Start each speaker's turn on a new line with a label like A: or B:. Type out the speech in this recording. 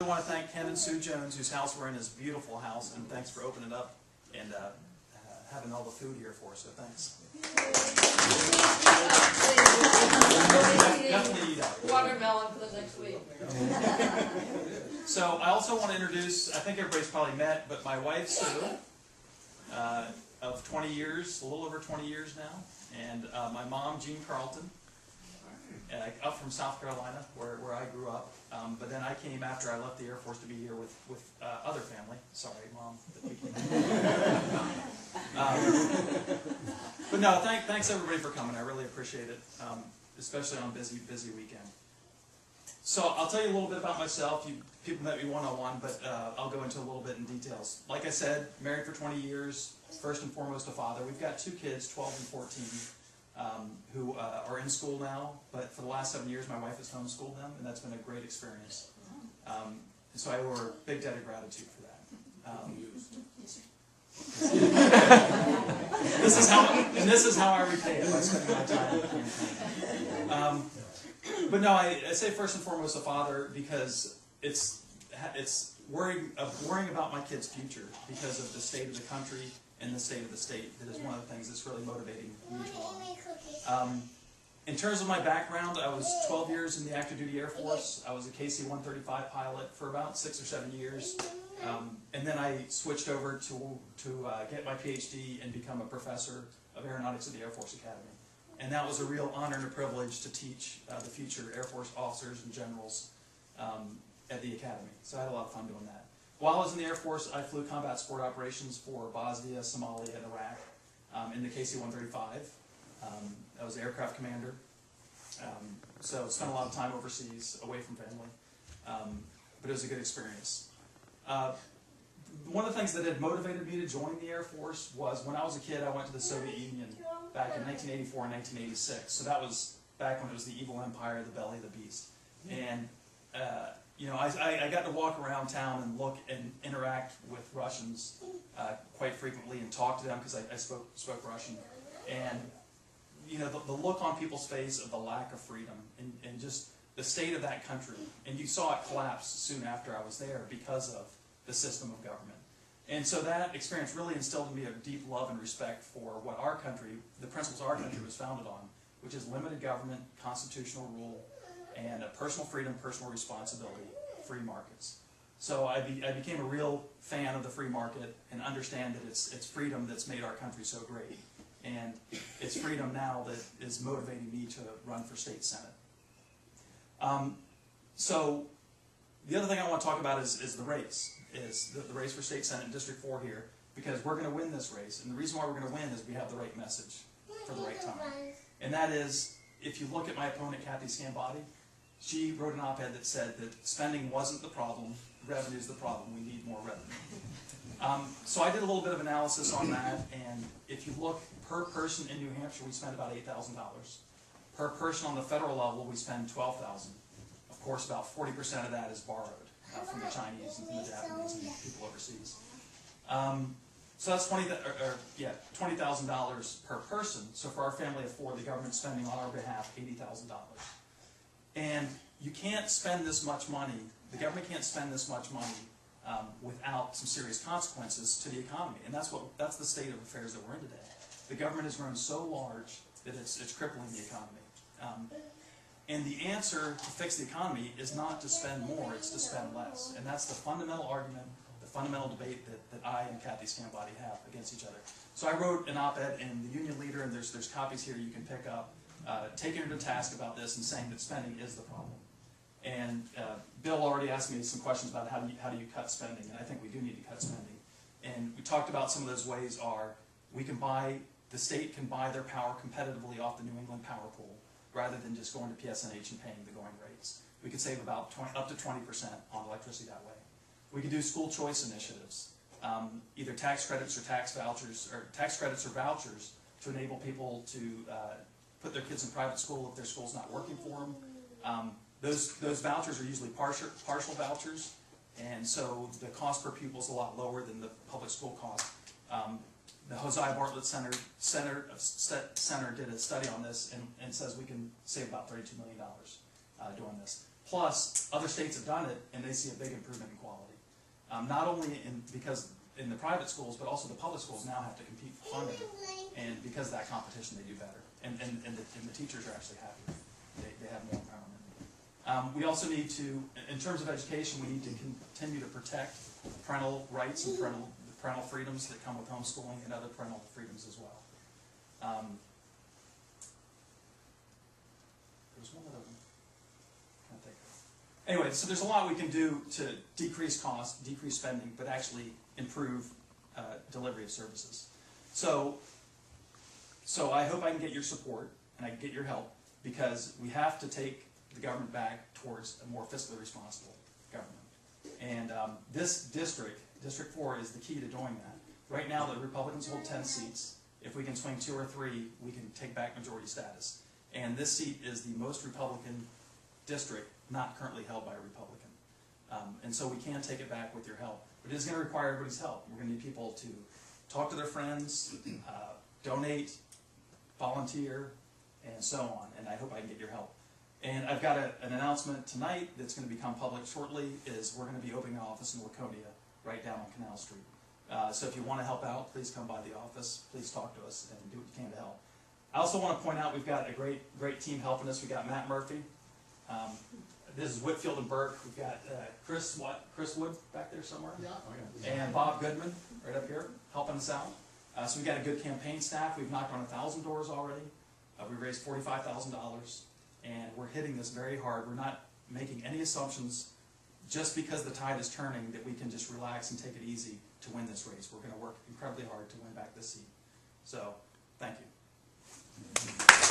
A: want to thank Ken and Sue Jones, whose house we're in is a beautiful house, and thanks for opening it up and having all the food here for us, so thanks. Definitely eat out.
B: Watermelon for the next week.
A: So I also want to introduce, I think everybody's probably met, but my wife Sue, of 20 years, a little over 20 years now, and my mom, Jean Carlton, up from South Carolina, where I grew up. But then I came after I left the Air Force to be here with other family. Sorry, Mom. But no, thanks everybody for coming. I really appreciate it, especially on a busy weekend. So I'll tell you a little bit about myself. People met me one-on-one, but I'll go into a little bit in details. Like I said, married for 20 years, first and foremost a father. We've got 2 kids, 12 and 14. Who are in school now, but for the last 7 years my wife has homeschooled them, and that's been a great experience. And so I owe her a big debt of gratitude for that. This is how I repay it, by spending my time on the campaign. But no, I say first and foremost a father because it's worrying about my kids' future because of the state of the country and the state of the state. That is one of the things that's really motivating me to run. In terms of my background, I was 12 years in the active duty Air Force. I was a KC-135 pilot for about 6 or 7 years. And then I switched over to get my PhD and become a professor of aeronautics at the Air Force Academy. And that was a real honor and a privilege to teach the future Air Force officers and generals at the Academy. So I had a lot of fun doing that. While I was in the Air Force, I flew combat support operations for Bosnia, Somalia, and Iraq in the KC-135. I was aircraft commander, so spent a lot of time overseas, away from family, but it was a good experience. One of the things that had motivated me to join the Air Force was when I was a kid, I went to the Soviet Union back in 1984 and 1986. So that was back when it was the evil empire, the belly of the beast. And you know, I got to walk around town and look and interact with Russians quite frequently and talk to them because I spoke Russian. And you know, the look on people's face of the lack of freedom and just the state of that country. And you saw it collapse soon after I was there because of the system of government. And so that experience really instilled in me a deep love and respect for what our country, the principles our country was founded on, which is limited government, constitutional rule, and personal freedom, personal responsibility, free markets. So I became a real fan of the free market and understand that it's freedom that's made our country so great. And it's freedom now that is motivating me to run for state senate. So the other thing I want to talk about is the race, the race for state senate in District 4 here, because we're going to win this race. And the reason why we're going to win is we have the right message for the right time. And that is, if you look at my opponent, Sgambati, she wrote an op-ed that said that spending wasn't the problem, revenue is the problem, we need more revenue. So I did a little bit of analysis on that, and if you look per person in New Hampshire, we spend about $8,000. Per person on the federal level, we spend $12,000. Of course, about 40% of that is borrowed from the Chinese and from the Japanese and people overseas. So that's $20,000 per person. So for our family of 4, the government's spending on our behalf $80,000. And you can't spend this much money, the government can't spend this much money without some serious consequences to the economy. And that's the state of affairs that we're in today. The government has grown so large that it's crippling the economy. And the answer to fix the economy is not to spend more, it's to spend less. And that's the fundamental argument, the fundamental debate that I and Sgambati have against each other. So I wrote an op-ed in the Union Leader, and there's copies here you can pick up, taking her to task about this and saying that spending is the problem. And Bill already asked me some questions about how do you cut spending, and I think we do need to cut spending. And we talked about some of those ways are the state can buy their power competitively off the New England power pool, rather than just going to PSNH and paying the going rates. We could save about up to 20% on electricity that way. We could do school choice initiatives, either tax credits or tax vouchers, or tax credits or vouchers to enable people to put their kids in private school if their school's not working for them. Those vouchers are usually partial vouchers, and so the cost per pupil is a lot lower than the public school cost. The Hosea Bartlett Center did a study on this and says we can save about $32 million doing this. Plus, other states have done it, and they see a big improvement in quality. Not only because in the private schools, but also the public schools now have to compete for funding, and because of that competition, they do better. And the teachers are actually happier. They have more empowerment. We also need to, in terms of education, we need to continue to protect parental rights and parental freedoms that come with homeschooling and other parental freedoms as well. There's one other one. Can't think of it. Anyway, so there's a lot we can do to decrease cost, decrease spending, but actually improve delivery of services. So I hope I can get your support and I can get your help, because we have to take the government back towards a more fiscally responsible government. And this District 4, is the key to doing that. Right now, the Republicans hold 10 seats. If we can swing 2 or 3, we can take back majority status. And this seat is the most Republican district not currently held by a Republican. And so we can take it back with your help. But it is going to require everybody's help. We're going to need people to talk to their friends, donate, volunteer, and so on. And I hope I can get your help. And I've got an announcement tonight that's going to become public shortly, is we're going to be opening an office in Laconia right down on Canal Street. So if you want to help out, please come by the office. Please talk to us and do what you can to help. I also want to point out we've got a great team helping us. We've got Matt Murphy. This is Whitfield and Burke. We've got Chris Wood back there somewhere. Yeah. And Bob Goodman right up here helping us out. So we've got a good campaign staff. We've knocked on 1,000 doors already. We raised $45,000. And we're hitting this very hard. We're not making any assumptions just because the tide is turning that we can just relax and take it easy to win this race. We're going to work incredibly hard to win back this seat. So, thank you.